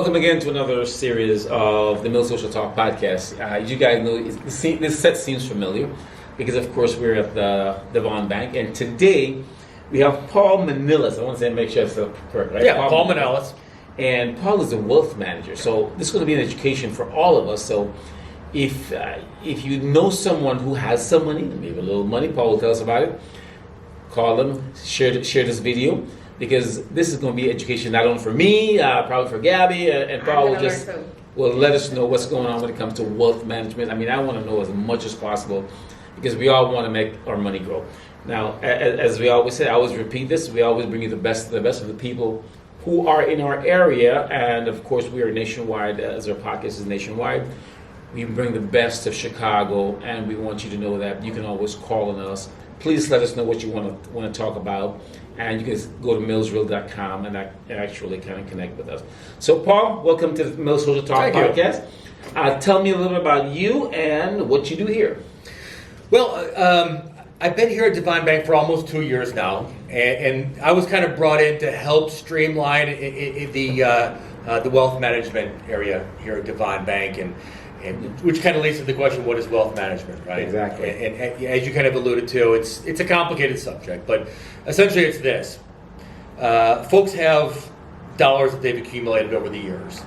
welcome again to another series of the Mill Social Talk podcast. You guys know this set seems familiar because, of course, we're at the Devon Bank, and today we have Paul Manelis. I want to say, make sure it's correct, right? Yeah, Paul Manelis. And Paul is a wealth manager, so this is going to be an education for all of us. So if you know someone who has some money, maybe a little money, Paul will tell us about it. Call them, share this video, because this is going to be education not only for me, probably for Gabby, and Paul will let us know what's going on when it comes to wealth management. I mean, I want to know as much as possible because we all want to make our money grow. Now, as we always say, I always repeat this, we always bring you the best of the people who are in our area, and of course we are nationwide, as our podcast is nationwide. We bring the best of Chicago, and we want you to know that you can always call on us. Please let us know what you want to talk about, and you can go to millsreal.com and actually kind of connect with us. So, Paul, welcome to the Mill Social Talk podcast. Tell me a little bit about you and what you do here. Well, I've been here at Devon Bank for almost 2 years now, and I was kind of brought in to help streamline the wealth management area here at Devon Bank, and which kind of leads to the question, what is wealth management, right? Exactly. And as you kind of alluded to, it's a complicated subject, but essentially it's this. Folks have dollars that they've accumulated over the years.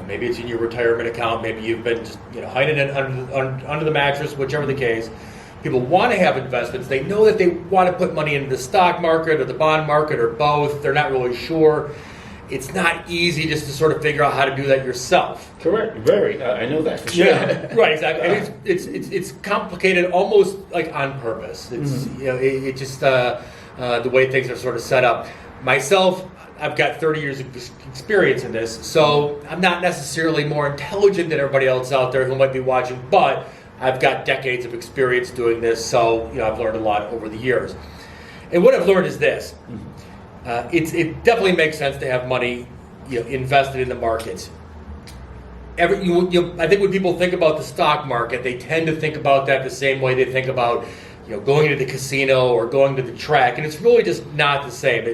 Maybe it's in your retirement account, maybe you've been just hiding it under the mattress, whichever the case. People want to have investments. They know that they want to put money into the stock market or the bond market or both. They're not really sure. It's not easy just to sort of figure out how to do that yourself. Correct. Very. I know that for sure. Yeah. Right. Exactly. And it's complicated, almost like on purpose. It's it just the way things are sort of set up. Myself, I've got 30 years of experience in this, so I'm not necessarily more intelligent than everybody else out there who might be watching, but I've got decades of experience doing this, so I've learned a lot over the years. And what I've learned is this. It definitely makes sense to have money invested in the markets. I think when people think about the stock market, they tend to think about that the same way they think about going to the casino or going to the track, and it's really just not the same.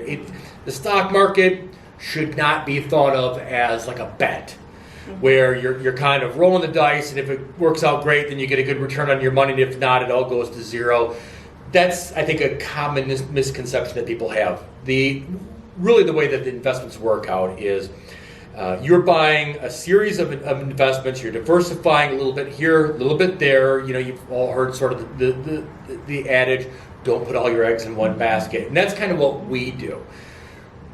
The stock market should not be thought of as like a bet, where you're kind of rolling the dice, and if it works out great, then you get a good return on your money, and if not, it all goes to zero. That's, I think, a common misconception that people have. Really the way that the investments work out is you're buying a series of investments, you're diversifying a little bit here, a little bit there. You've all heard sort of the adage, don't put all your eggs in one basket. And that's kind of what we do.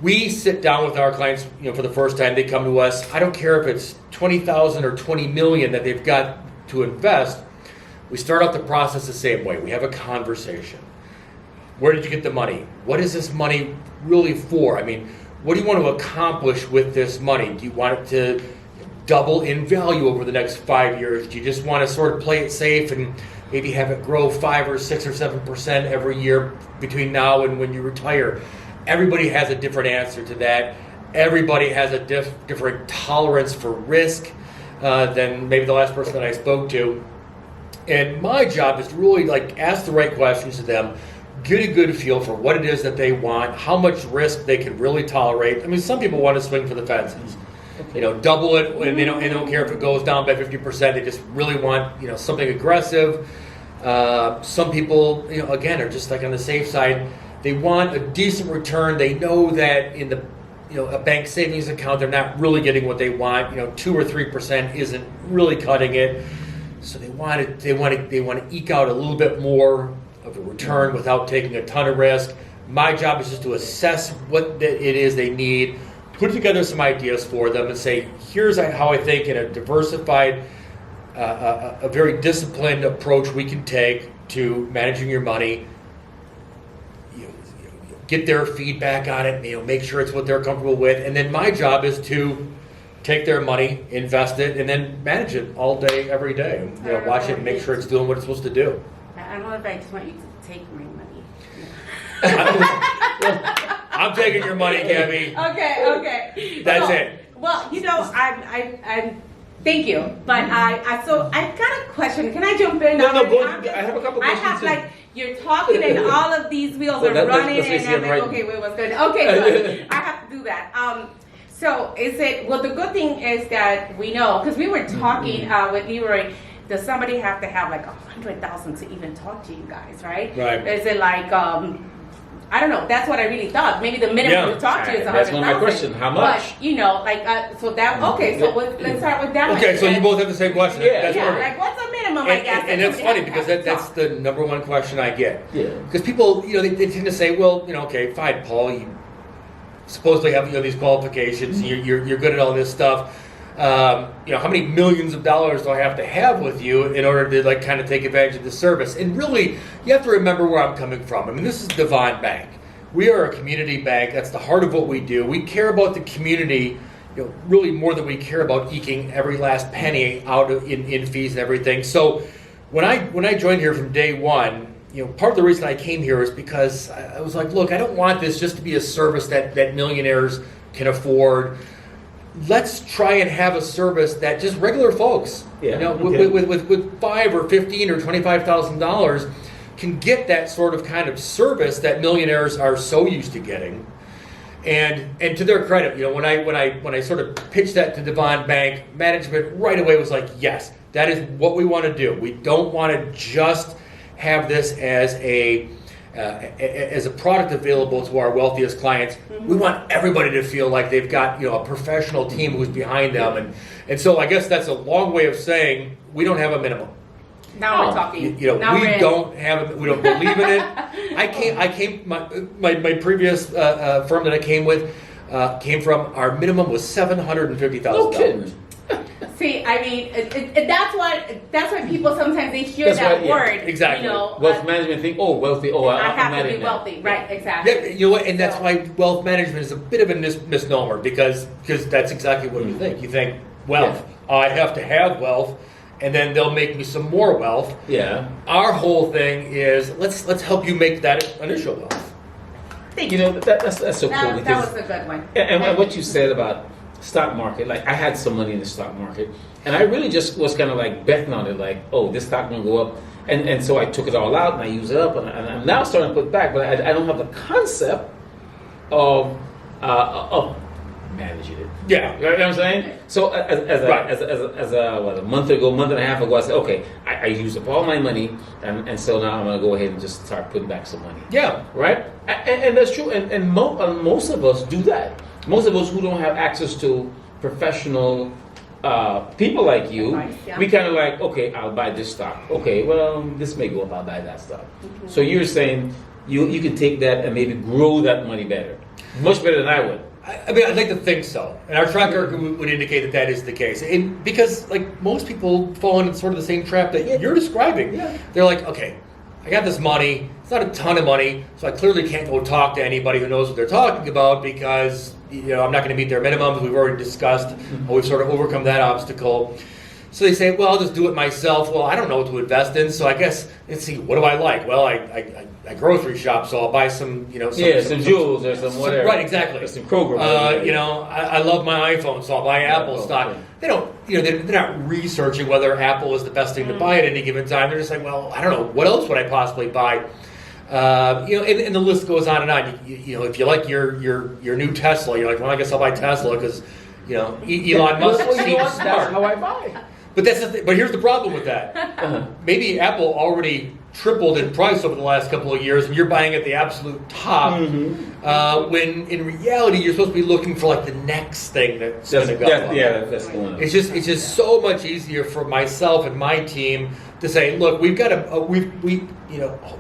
We sit down with our clients, for the first time. They come to us. I don't care if it's $20,000 or $20 million that they've got to invest. We start out the process the same way. We have a conversation. Where did you get the money? What is this money really for? I mean, what do you want to accomplish with this money? Do you want it to double in value over the next 5 years? Do you just want to sort of play it safe and maybe have it grow 5 or 6 or 7% every year between now and when you retire? Everybody has a different answer to that. Everybody has a different tolerance for risk than maybe the last person that I spoke to. And my job is to really ask the right questions to them, get a good feel for what it is that they want, how much risk they can really tolerate. I mean, some people want to swing for the fences, double it, and they don't care if it goes down by 50%. They just really want something aggressive. Some people, again, are just on the safe side. They want a decent return. They know that in the a bank savings account, they're not really getting what they want. 2 or 3% isn't really cutting it. So they want to eke out a little bit more of a return without taking a ton of risk. My job is just to assess what it is they need, put together some ideas for them, and say, here's how I think in a diversified, a very disciplined approach we can take to managing your money. Get their feedback on it. Make sure it's what they're comfortable with, and then my job is to take their money, invest it, and then manage it all day, every day. Watch it and make sure it's doing what it's supposed to do. I don't know if I just want you to take my money. I'm taking your money, Gabby. Okay. That's it. Well, I'm thank you, but I got a question. Can I jump in? No, go ahead. I have a couple questions too. You're talking and all of these wheels are running and I'm like, okay, wait, what's going on? Okay, so I have to do that. So is it, well, the good thing is that we know, because we were talking with Leroy, does somebody have to have like 100,000 to even talk to you guys, right? Right. Is it like, I don't know, that's what I really thought. Maybe the minimum to talk to you is 100,000. That's one of my questions, how much? But, you know, like, so that, okay, so let's start with that one. Okay, so you both have the same question. Yeah. That's Yeah, perfect. like what's the minimum, I guess? And that's funny because that's the number one question I get. Yeah. Because people, they tend to say, well, okay, fine, Paul, you supposedly have these qualifications, you're good at all this stuff. How many millions of dollars do I have to have with you in order to like kind of take advantage of the service? And really, you have to remember where I'm coming from. I mean, this is Devon Bank. We are a community bank. That's the heart of what we do. We care about the community, really more than we care about eking every last penny out in fees and everything. So when I joined here from day one, part of the reason I came here is because I was like, look, I don't want this just to be a service that millionaires can afford. Let's try and have a service that just regular folks, with $5,000 or $15,000 or $25,000 can get that sort of kind of service that millionaires are so used to getting. And to their credit, when I sort of pitched that to Devon Bank, management right away was like, yes, that is what we want to do. We don't want to just have this as a product available to our wealthiest clients. We want everybody to feel like they've got a professional team who's behind them, and so I guess that's a long way of saying we don't have a minimum. Now we're talking. We don't believe in it. I came. My previous firm that I came with came from. Our minimum was $750,000. See, I mean, that's why people sometimes they hear that word. Exactly. Wealth management think, wealthy. I have to be wealthy, right? Exactly. Yeah, and that's why wealth management is a bit of a misnomer because that's exactly what you think. You think wealth. I have to have wealth, and then they'll make me some more wealth. Yeah. Our whole thing is let's help you make that initial wealth. Thank you. That's so cool. That was a good one. And what you said about stock market, like I had some money in the stock market, and I really just was kind of like betting on it, like, this stock gonna go up, and so I took it all out and I used it up, and I'm now starting to put back, but I don't have the concept of managing it. Yeah, you know what I'm saying. So as a month and a half ago, I said, okay, I used up all my money, and so now I'm gonna go ahead and just start putting back some money. Yeah, right. And that's true, and most of us do that. Most of us who don't have access to professional people like you, we kind of like, okay, I'll buy this stock. Okay, well, this may go up, I'll buy that stock. Mm-hmm. So you're saying you can take that and maybe grow that money better. Much better than I would. I mean, I'd like to think so. And our track record would indicate that is the case. And because, like, most people fall into sort of the same trap that you're describing. Yeah. They're like, okay, I got this money. It's not a ton of money, so I clearly can't go talk to anybody who knows what they're talking about because I'm not going to meet their minimums. We've already discussed. We've sort of overcome that obstacle. So they say, well, I'll just do it myself. Well, I don't know what to invest in, so I guess, let's see, what do I like? Well, I grocery shop, so I'll buy some jewels or some whatever. Right, exactly. Or some Kroger. I love my iPhone, so I'll buy Apple stock. Yeah. They don't, they're not researching whether Apple is the best thing to buy at any given time. They're just like, well, I don't know, what else would I possibly buy? And the list goes on and on. If you like your new Tesla, you're like, well, I guess I'll buy Tesla because Elon Musk seems smart. That's how I buy. But that's the thing. But here's the problem with that. Maybe Apple already tripled in price over the last couple of years, and you're buying at the absolute top. Mm-hmm. When in reality, you're supposed to be looking for like the next thing that's going to go. That's the one. It's just so much easier for myself and my team to say, look, we've got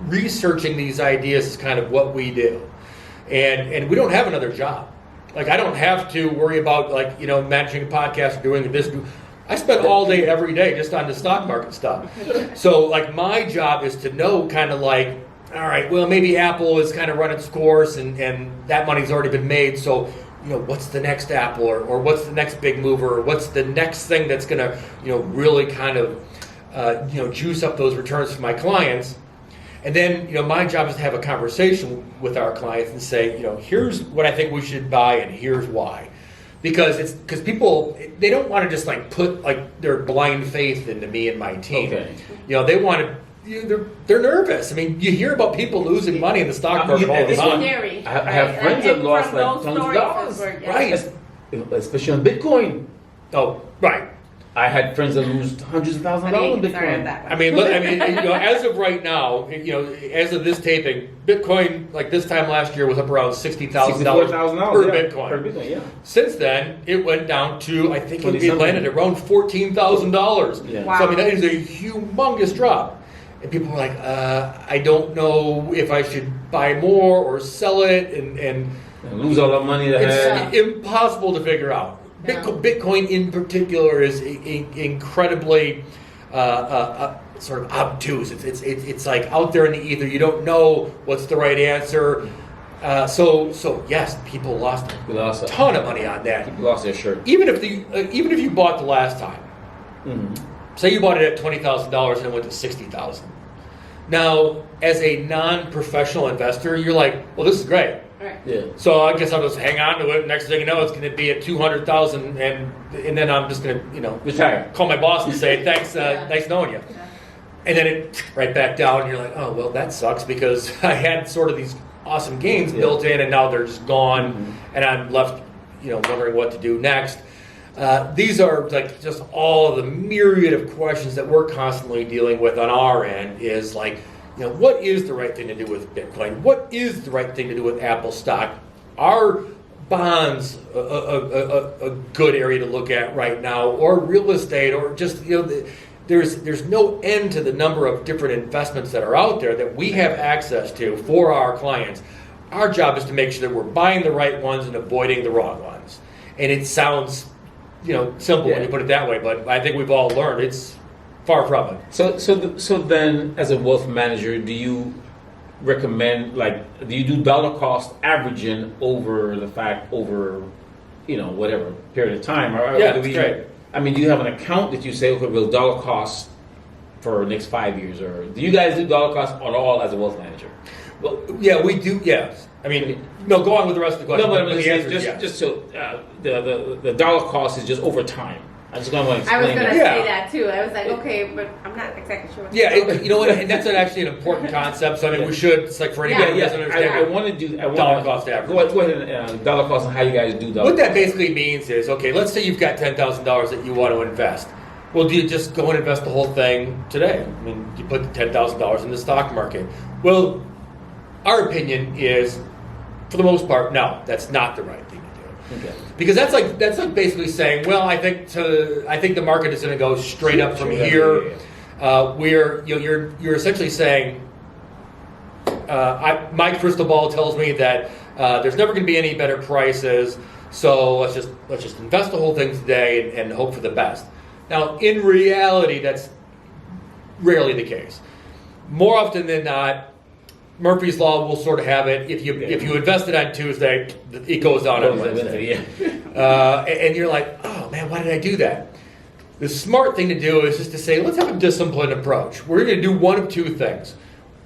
researching these ideas is kind of what we do, and we don't have another job. Like I don't have to worry about managing a podcast or doing this. I spend all day, every day, just on the stock market stuff. So, like, my job is to know kind of like, all right, well, maybe Apple is kind of run its course and that money's already been made. So, what's the next Apple or what's the next big mover or what's the next thing that's going to, really kind of, juice up those returns for my clients. And then, my job is to have a conversation with our clients and say, here's what I think we should buy and here's why. Because people, they don't want to just like put like their blind faith into me and my team. Okay. They want to. They're nervous. I mean, you hear about people losing money in the stock market all the time. Scary. I have friends that lost like tons of dollars. Right. especially on Bitcoin. Oh, right. I had friends that lose hundreds of thousands of dollars on Sorry Bitcoin. about that. I mean, as of right now, as of this taping, Bitcoin, like this time last year, was up around $60,000 per Bitcoin. Per Bitcoin, yeah. Since then, it went down to, I think it 20-something. landed around $14,000. Yeah. Wow. So I mean, that is a humongous drop. And people were like, I don't know if I should buy more or sell it, and And lose all that money that it's had. impossible to figure out. Yeah. Bitcoin in particular is incredibly sort of obtuse. It's like out there in the ether. You don't know what's the right answer. So yes, people lost We lost a ton of money on that. People lost their shirt. Even if you bought the last time, say you bought it at $20,000 and it went to $60,000. Now, as a non-professional investor, you're like, well, this is great. Right. Yeah. So I guess I'll just hang on to it. Next thing you know, it's going to be at $200,000, and then I'm just going to Retire. call my boss and say thanks, Yeah. nice knowing you. Yeah. And then it right back down, and you're like, oh well, that sucks because I had sort of these awesome gains Yeah. built in, and now they're just gone, and I'm left, wondering what to do next. These are like just all of the myriad of questions that we're constantly dealing with on our end. Is like, what is the right thing to do with Bitcoin? What is the right thing to do with Apple stock? Are bonds a good area to look at right now, or real estate, or just there's no end to the number of different investments that are out there that we have access to for our clients. Our job is to make sure that we're buying the right ones and avoiding the wrong ones. And it sounds simple when you put it that way, but I think we've all learned it's far from it. So then, as a wealth manager, do you recommend, do you do dollar cost averaging over whatever period of time? Or Yeah, do that's great. I mean, do you have an account that you say, okay, we'll dollar cost for the next 5 years, or do you guys do dollar cost at all as a wealth manager? Well, yeah, we do. Yes, I mean, no. Go on with the rest of the question. No, but I'm the just answer saying, is yes. just so the dollar cost is just over time. I just want to I was explain gonna that. Yeah. say that too. I was like, okay, but I'm not exactly sure. What Yeah, you know what? And that's actually an important concept. So I mean, we should. It's like for anybody who doesn't understand. I want to do. Dollar cost average. Go ahead and dollar cost and how you guys do dollar. What that cost. basically means is, okay, let's say you've got $10,000 that you want to invest. Well, do you just go and invest the whole thing today? I mean, you put the $10,000 in the stock market. Well, our opinion is, for the most part, no, that's not the right thing to do. Okay. Because that's like basically saying, well, I think the market is going to go straight up from here. You're essentially saying, my crystal ball tells me that there's never going to be any better prices. So let's just invest the whole thing today and hope for the best. Now, in reality, that's rarely the case. More often than not, Murphy's Law will sort of have it. If you invested on Tuesday, it goes down on Wednesday. And you're like, oh man, why did I do that? The smart thing to do is just to say, let's have a disciplined approach. We're going to do one of two things.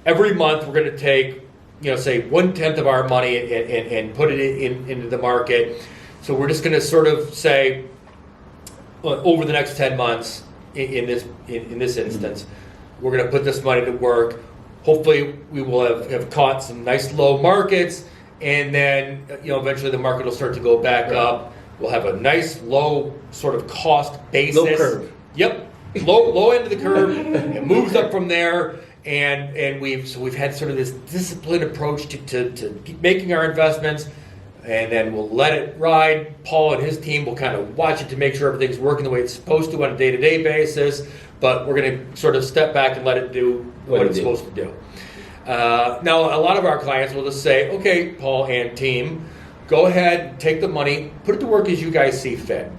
Every month, we're going to take, say 1/10 of our money and put it into the market. So we're just going to sort of say, over the next 10 months, in this instance, we're going to put this money to work. Hopefully, we will have caught some nice low markets, and then eventually the market will start to go back up. We'll have a nice low sort of cost basis. Low curve. Yep, low end of the curve. It moves up from there, and we've had sort of this disciplined approach to making our investments. And then we'll let it ride. Paul and his team will kind of watch it to make sure everything's working the way it's supposed to on a day-to-day basis. But we're going to sort of step back and let it do what it's supposed to do. Now, a lot of our clients will just say, okay, Paul and team, go ahead, take the money, put it to work as you guys see fit.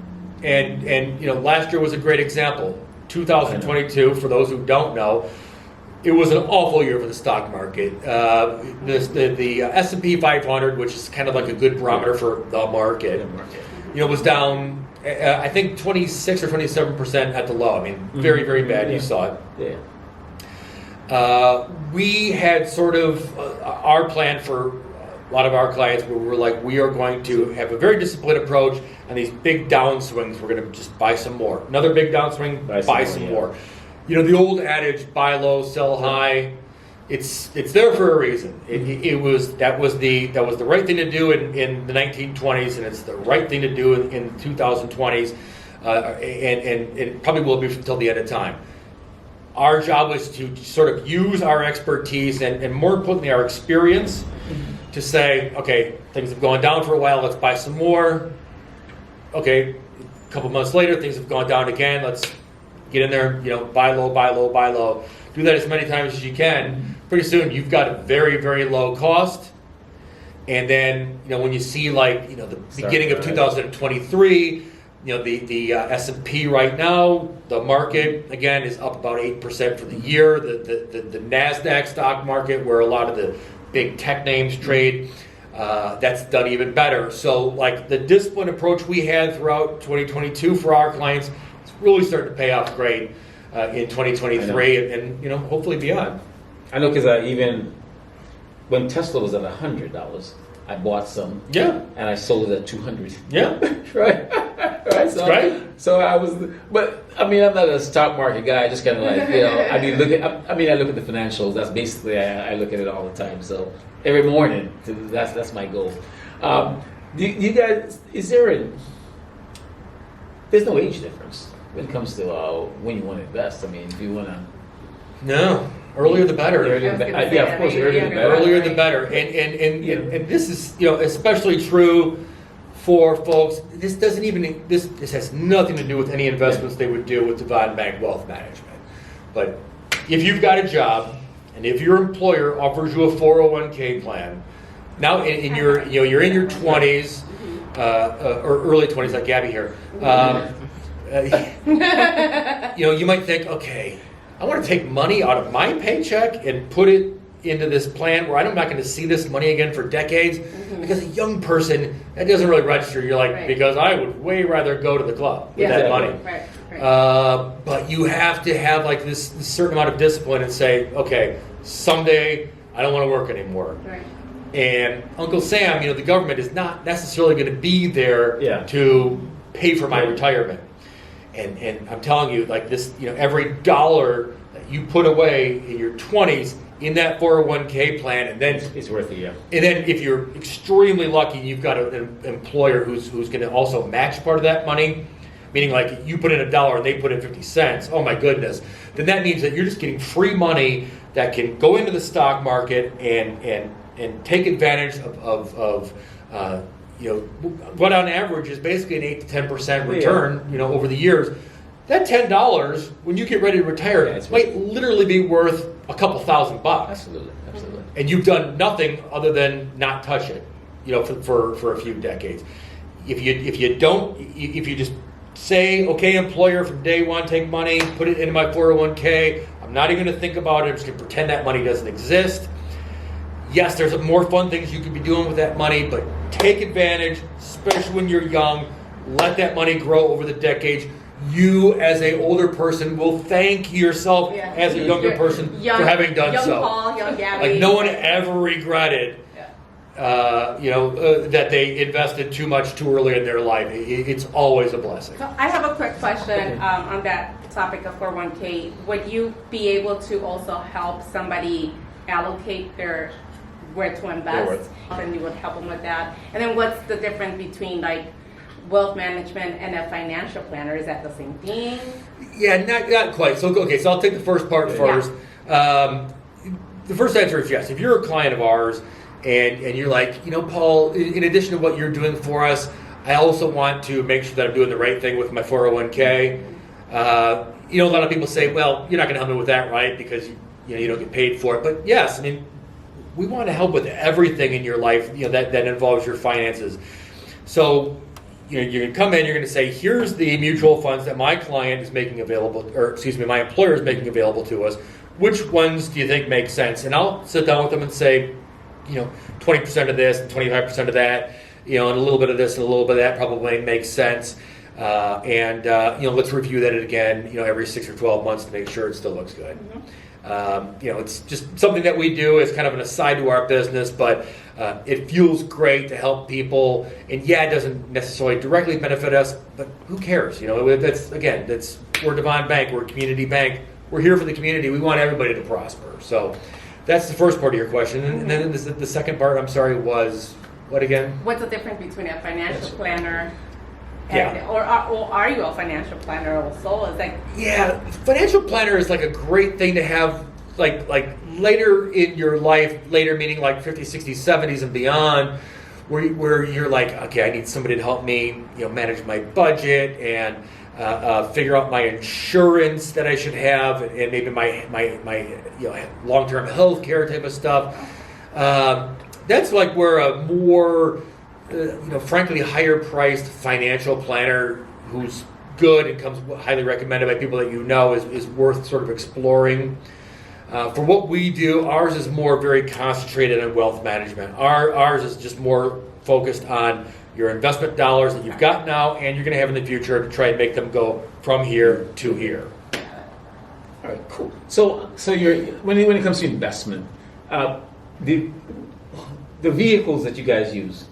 And last year was a great example. 2022, for those who don't know, it was an awful year for the stock market. The S&P 500, which is kind of like a good barometer for the market, was down, I think 26 or 27% at the low. I mean, very, very bad. You saw it. Yeah. We had sort of our plan for a lot of our clients where we were like, we are going to have a very disciplined approach, and these big downswings, we're going to just buy some more. Another big downswing, buy some more. The old adage, buy low, sell high. it's there for a reason. That was the right thing to do in the 1920s, and it's the right thing to do in 2020s, and it probably will be until the end of time. Our job was to sort of use our expertise and more importantly our experience to say, okay, things have gone down for a while, let's buy some more. Okay, a couple months later, things have gone down again, let's get in there, buy low, buy low, buy low. Do that as many times as you can. Pretty soon you've got a very, very low cost. And then, when you see the beginning of 2023, the S&P right now, the market, again, is up about 8% for the year. The NASDAQ stock market, where a lot of the big tech names trade, that's done even better. So, the disciplined approach we had throughout 2022 for our clients, it's really starting to pay off great in 2023 and hopefully beyond. I know because even when Tesla was at $100, I bought some. Yeah. And I sold it at $200. Yeah. Right. Right. So, right. So I was, but I'm not a stock market guy. I just kind of I look at the financials. That's basically I look at it all the time. So every morning, that's my goal. Do you guys? There's no age difference when it comes to when you want to invest. If you want to. No. Earlier the better. Yeah, of course, earlier the better. Earlier the better. And this is especially true for folks. This has nothing to do with any investments they would do with Devon Bank Wealth Management. But if you've got a job and if your employer offers you a 401k plan, now in your you're in your 20s or early 20s like Gabby here, you might think, okay, I want to take money out of my paycheck and put it into this plan where I'm not going to see this money again for decades. Because a young person, that doesn't really register. You're like, right. Because I would way rather go to the club with that money. Right. But you have to have this certain amount of discipline and say, okay, someday I don't want to work anymore. Right. And Uncle Sam, the government is not necessarily going to be there to pay for my retirement. And I'm telling you, this, every dollar that you put away in your 20s in that 401k plan, and then it's worth it, yeah. And then if you're extremely lucky, you've got an employer who's going to also match part of that money, meaning you put in $1 and they put in 50 cents. Oh my goodness! Then that means that you're just getting free money that can go into the stock market and take advantage of what on average is basically an 8 to 10% return, over the years. That $10, when you get ready to retire, might literally be worth a couple $1,000. Absolutely. And you've done nothing other than not touch it, for a few decades. If you just say, okay, employer, from day one, take money, put it into my 401k. I'm not even going to think about it. I'm just going to pretend that money doesn't exist. Yes, there's more fun things you could be doing with that money, but take advantage, especially when you're young. Let that money grow over the decades. You, as an older person, will thank yourself as a younger person for having done so. Young Paul, young Gabby. No one ever regretted, that they invested too much too early in their life. It's always a blessing. So I have a quick question on that topic of 401k. Would you be able to also help somebody allocate where to invest? And you would help them with that. And then what's the difference between wealth management and a financial planner? Is that the same thing? Yeah, not quite. So I'll take the first part first. The first answer is yes. If you're a client of ours and you're like, Paul, in addition to what you're doing for us, I also want to make sure that I'm doing the right thing with my 401k. A lot of people say, well, you're not going to help me with that, right? Because you don't get paid for it. But yes, we want to help with everything in your life, that involves your finances. So, you're going to come in, you're going to say, here's the mutual funds that my client is making available, my employer is making available to us. Which ones do you think make sense? And I'll sit down with them and say, 20% of this and 25% of that, and a little bit of this and a little bit of that probably makes sense. Let's review that again, every 6 or 12 months to make sure it still looks good. It's just something that we do as kind of an aside to our business, but it feels great to help people. And it doesn't necessarily directly benefit us, but who cares? We're Devon Bank, we're a community bank. We're here for the community. We want everybody to prosper. So that's the first part of your question. And then the second part, I'm sorry, was what again? What's the difference between a financial planner Yeah. or are you a financial planner also? It's like, Yeah, financial planner is like a great thing to have like later in your life, later meaning like 50s, 60s, 70s and beyond, where you're like, okay, I need somebody to help me, manage my budget and figure out my insurance that I should have, and maybe my long-term health care type of stuff. That's like where a more frankly higher priced financial planner who's good and comes highly recommended by people that is worth sort of exploring. For what we do, ours is more very concentrated on wealth management. Ours is just more focused on your investment dollars that you've got now and you're going to have in the future to try and make them go from here to here. All right, cool. So you're when it comes to investment, the vehicles that you guys use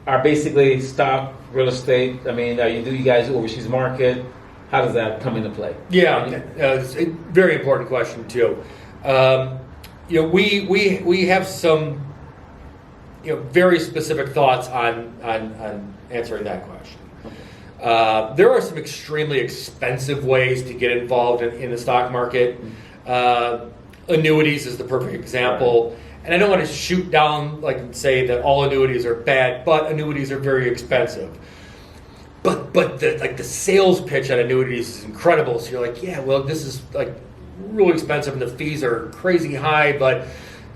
are basically stock, real estate. I mean, do you guys overseas market? How does that come into play? Yeah, it's a very important question too. We have some very specific thoughts on answering that question. There are some extremely expensive ways to get involved in the stock market. Annuities is the perfect example. And I don't want to shoot down and say that all annuities are bad, but annuities are very expensive. But the sales pitch on annuities is incredible. So you're like, yeah, well, this is really expensive and the fees are crazy high, but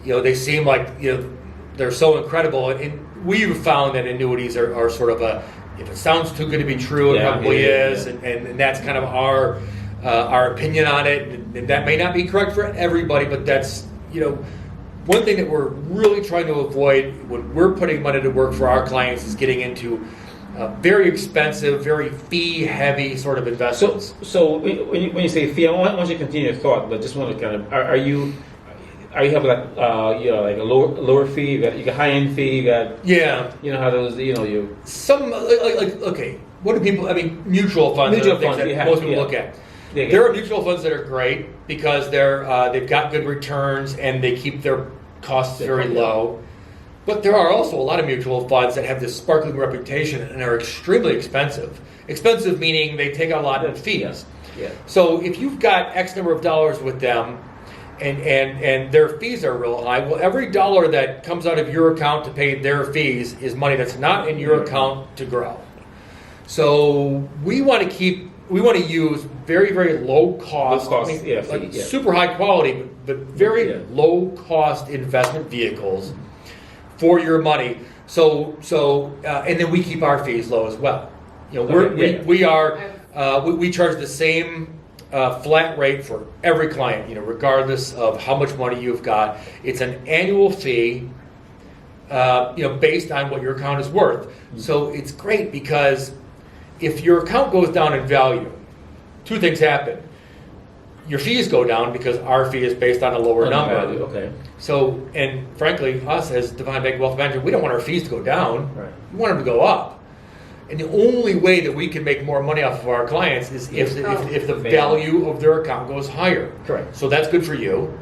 they seem like they're so incredible. And we've found that annuities are sort of if it sounds too good to be true, it probably is, and that's kind of our opinion on it. And that may not be correct for everybody, but that's one thing that we're really trying to avoid when we're putting money to work for our clients is getting into very expensive, very fee-heavy sort of investments. So when you say fee, I want you to continue your thought, but just want to kind of are you have like a lower fee, you got high-end fee, you got how those you some okay. What do people? I mean, mutual funds. Most people look at. There are mutual funds that are great because they've got good returns and they keep their costs very low. But there are also a lot of mutual funds that have this sparkling reputation and are extremely expensive. Expensive meaning they take out a lot of fees. Yeah. So if you've got X number of dollars with them and their fees are real high, well, every dollar that comes out of your account to pay their fees is money that's not in your account to grow. So we want to use very, very low cost, super high quality, but very low cost investment vehicles for your money. So and then we keep our fees low as well. We charge the same flat rate for every client, regardless of how much money you've got. It's an annual fee, based on what your account is worth. So it's great because if your account goes down in value, two things happen. Your fees go down because our fee is based on a lower number. Value, okay. So, and frankly, us as Devon Bank Wealth Manager, we don't want our fees to go down. Right. We want them to go up. And the only way that we can make more money off of our clients is if the value of their account goes higher. Correct. So that's good for you,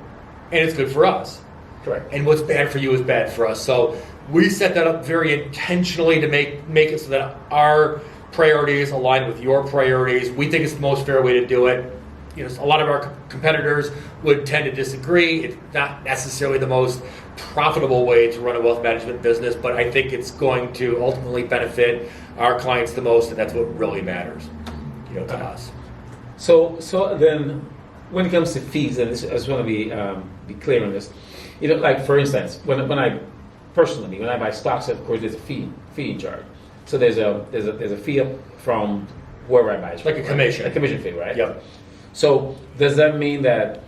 and it's good for us. Correct. And what's bad for you is bad for us. So we set that up very intentionally to make it so that our priorities align with your priorities. We think it's the most fair way to do it. A lot of our competitors would tend to disagree. It's not necessarily the most profitable way to run a wealth management business, but I think it's going to ultimately benefit our clients the most, and that's what really matters, to us. So then, when it comes to fees, and I just want to be clear on this. Like for instance, when I buy stocks, of course, there's a fee charge. So there's a fee up from wherever I buy it. Like a commission. A commission fee, right? Yep. So does that mean that,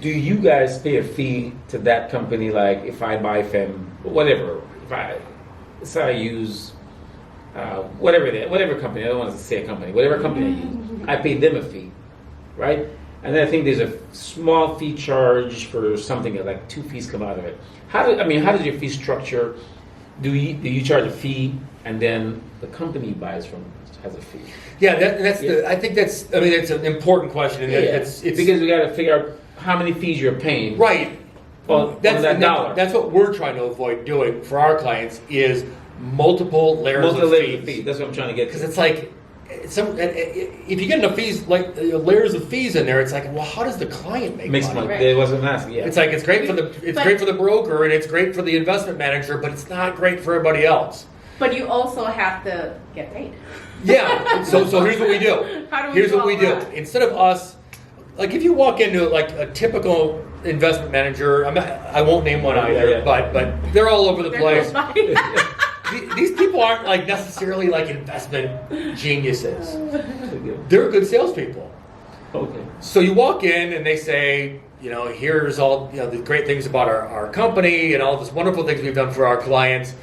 do you guys pay a fee to that company? Like if I buy from whatever, if I use whatever company, I don't want to say a company, whatever company I use, I pay them a fee, right? And then I think there's a small fee charge for something like 2 fees come out of it. How does your fee structure? Do you charge a fee and then the company buys from has a fee? Yeah, I think that's an important question. And it's because we got to figure out how many fees you're paying. Right. on that dollar. That's what we're trying to avoid doing for our clients is multiple layers of fees. That's what I'm trying to get. Because it's like, if you get enough fees, like layers of fees in there, it's like, well, how does the client make money? Right. It wasn't asking. Yeah. It's like it's great for the broker and it's great for the investment manager, but it's not great for everybody else. But you also have to get paid. Yeah. So here's what we do. Here's what we do. Instead of us, like if you walk into like a typical investment manager, I won't name one either, but they're all over the place. These people aren't like necessarily like investment geniuses. They're good salespeople. Okay. So you walk in and they say, here's all the great things about our company and all this wonderful things we've done for our clients,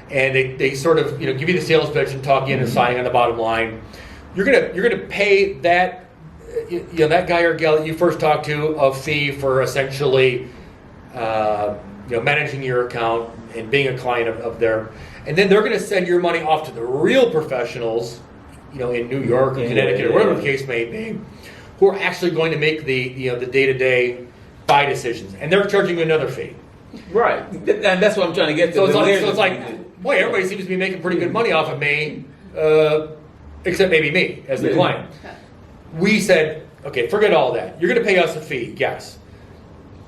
and they sort of give you the sales pitch and talk you into signing on the bottom line. You're gonna pay that that guy or gal that you first talked to a fee for essentially managing your account and being a client of their. And then they're going to send your money off to the real professionals, in New York or Connecticut or whatever the case may be, who are actually going to make the day-to-day buy decisions, and they're charging you another fee. Right, and that's what I'm trying to get to. So it's like, boy, everybody seems to be making pretty good money off of me, except maybe me as the client. We said, okay, forget all that. You're going to pay us a fee, yes.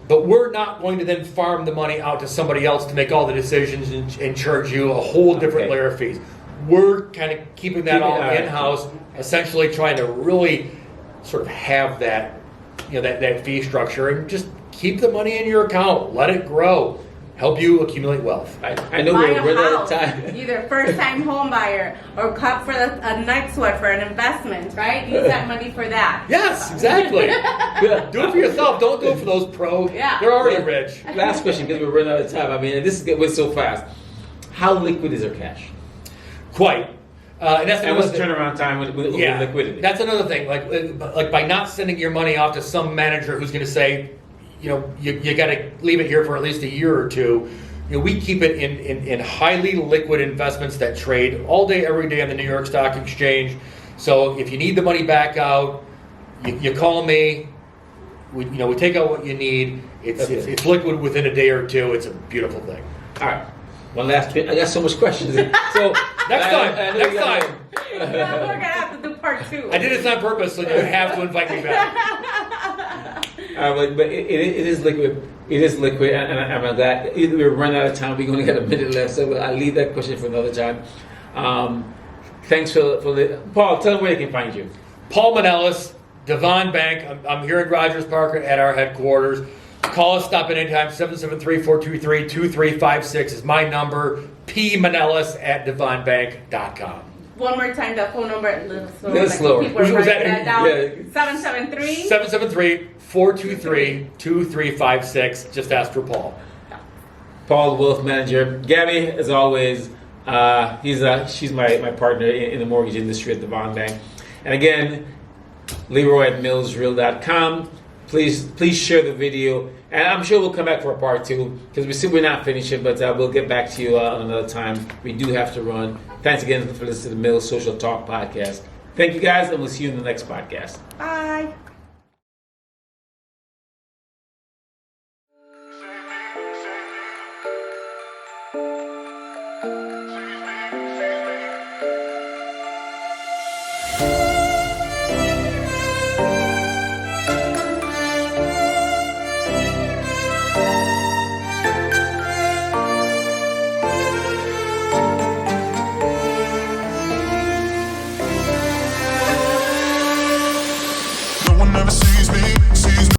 But we're not going to then farm the money out to somebody else to make all the decisions and charge you a whole different layer of fees. We're kind of keeping that all in-house, essentially trying to really sort of have that, that fee structure and just keep the money in your account, let it grow, help you accumulate wealth. I know Buy we're a out of house, time. either first-time home buyer or cut for a night sweat for an investment, right? Use that money for that. Yes, exactly. Do it for yourself. Don't do it for those pros. Yeah. They're already rich. Last question, because we're running out of time. I mean, this is so fast. How liquid is our cash? Quite. And that's And what's the another turnaround time with liquidity? That's another thing. Like by not sending your money off to some manager who's going to say, you got to leave it here for at least a year or two. We keep it in highly liquid investments that trade all day, every day on the New York Stock Exchange. So if you need the money back out, you call me. We take out what you need. It's liquid within a day or two. It's a beautiful thing. All right. One last bit. I got so much questions. So next time. We're gonna have to do part 2. I did this on purpose, so you have to invite me back. But it is liquid. It is liquid, and I'm glad. We're running out of time. We're going to get a minute left, so I'll leave that question for another time. Thanks for Paul. Tell them where they can find you. Paul Manelis, Devon Bank. I'm here in Rogers Park at our headquarters. Call us, stop at any time. 773-423-2356 is my number. pmanelis@devonbank.com. One more time, the phone number. A little slower. People are Was that- writing that down. Yeah. 773. 773-423-2356. Just ask for Paul. Paul, the wealth manager. Gabby, as always, she's my partner in the mortgage industry at the Devon Bank. And again, Leroy at millsreal.com. Please share the video, and I'm sure we'll come back for a part 2 because we're not finishing, but we'll get back to you another time. We do have to run. Thanks again for listening to the Mills Social Talk podcast. Thank you guys, and we'll see you in the next podcast. Bye.